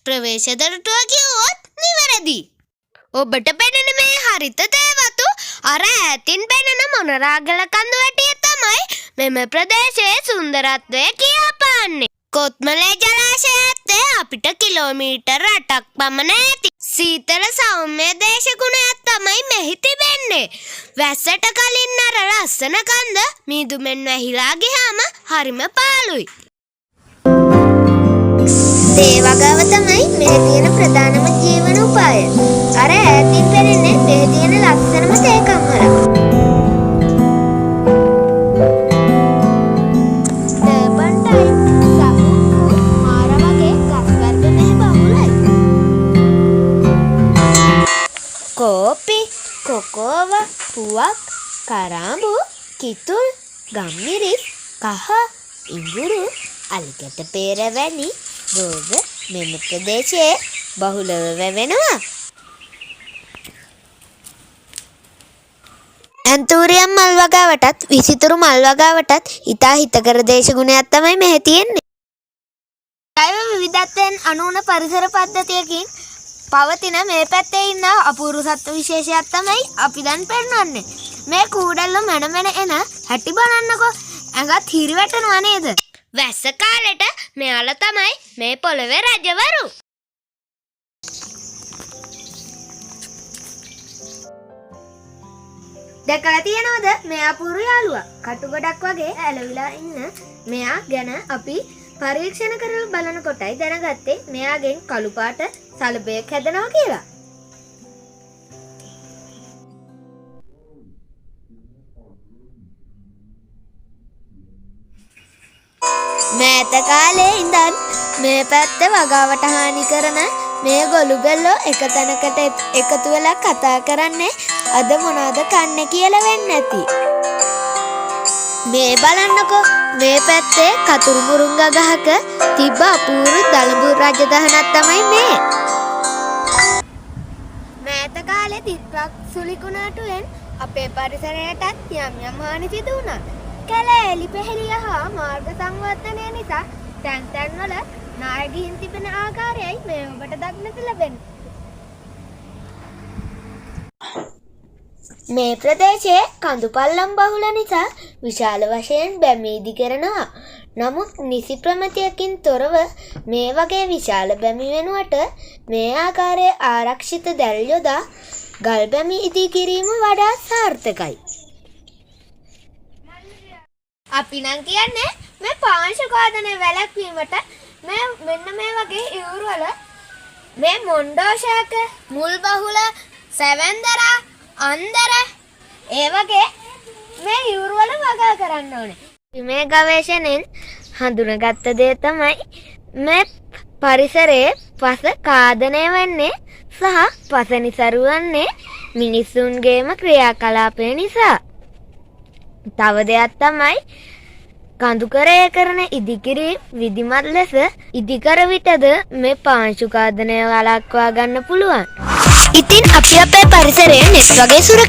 ප්‍රවේශ දොරටුව කිව්වොත් නිවැරදි. ඔබට පෙනෙන මේ හරිත තේ වතු අර ඈතින් පෙනෙන මොනරාගල කඳු වැටිය තමයි මෙම ප්‍රදේශයේ සුන්දරත්වය කියාපාන්නේ. කොත්මලේ ජලාශය ඇත්තේ අපිට කිලෝමීටර් 8ක් පමණ ඇති. සීතල සෞම්‍ය දේශගුණයක් තමයි මෙහි තිබෙන්නේ. වැස්සට කලින් අර ලස්සන කන්ද මීදුමෙන් වැහිලා ගියාම හරිම පාළුයි. තේ වගාව තමයි මෙහි තියෙන ප්‍රධානම ජීවන උපාය. අර ඈතින් පෙනෙන්නේ මෙහි තියෙන ලස්සනම තේ කම්හලක්. කෝපි, කොකෝව, පුවක්, කරාඹු, කිතුල්, ගම්මිරිස්, කහ, ඉඟුරු, අලිකට පෙර වැනි රෝග මෙම ප්‍රදේශයේ බහුලව වැවෙනවා. ඇන්තූරියම් මල් වගාවටත් විසිතුරු මල් වගාවටත් ඉතා හිතකර දේශගුණයක් තමයි මෙහි තියෙන්නේ. ජෛව විවිධත්වයෙන් අනූන පරිසර පද්ධතියකින් පවතින මේ පැත්තේ ඉන්න අපූර්ව සත්ව විශේෂයක් තමයි අපි දැන් පෙන්වන්නේ. මේ කූඩල්ල මැන එන හැටි බලන්නකෝ. ඇඟත් හිරි වැටෙනවා නේද? වැස්ස කාලෙට මෙයාලා තමයි මේ පොළවේ රජවරු. දැකලා තියෙනවද මේ අපූර්ව යාළුවා? කටු ගොඩක් වගේ ඇලවිලා ඉන්න මෙයා ගැන අපි පරීක්ෂණ කරලා බලන කොටයි දැනගත්තේ මෙයාගෙන් කළු පාට සලබයක් හැදෙනවා කියලා. මෑත කාලේ ඉඳන් මේ පැත්ත වගාවට හානි කරන මේ ගොළු බෙල්ලෝ එක තැනකට එකතු වෙලා කතා කරන්නේ අද මොනවද කන්නේ කියලා වෙන්නේ නැති. මේ බලන්නකෝ මේ පැත්තේ කතුරු මුරුංග ගහක තිබ්බ අපූර්ව දලඹු රජදහනක් තමයි මේ. මෑත කාලේ තිත්වක් සුලිකුණාටුවෙන් අපේ පරිසරයටත් යම් හානි සිදු වුණා. කැලෑලි පෙහෙලිය හා මාර්ග සංවර්ධනය නිසා තැන් තැන්වල නාය ගිහින් තිබෙන ආකාරයයි මේ ඔබට දක්නට ලැබෙන්නේ. මේ ප්‍රදේශයේ කඳු පල්ලම් බහුල නිසා විශාල වශයෙන් බැමි ඉදි කරනවා. නමුත් නිසි ප්‍රමිතියකින් තොරව මේ වගේ විශාල බැමි වෙනුවට මේ ආකාරයේ ආරක්ෂිත දැල් යොදා ගල් බැමි ඉදි කිරීම වඩා සාර්ථකයි. අපි නම් කියන්නේ මේ පාංශ ඝාතනය වැළැක්වීමට මෙන්න මේ වගේ ඉවුරු වල මේ මොණ්ඩෝෂාක මුල් බහුල සැවැන්දරා අන්දර ඒ වගේ මේ ඉවුරු වල වගා කරන්න ඕනේ. මේ ගවේෂණයෙන් හඳුනාගත්ත දේ තමයි මේ පරිසරයේ පස කාදනය වෙන්නේ සහ පස නිසරු වන්නේ මිනිසුන්ගේම ක්‍රියාකලාපය නිසා. තව දෙයක් තමයි කඳුකරය කරන ඉදිකිරීම විධිමත් ලෙස ඉදිකර විටද මේ පාංශු කාදනය වළක්වා ගන්න පුළුවන්. ඉතින් අපි අපේ පරිසරය net වගේ සුරකිමු.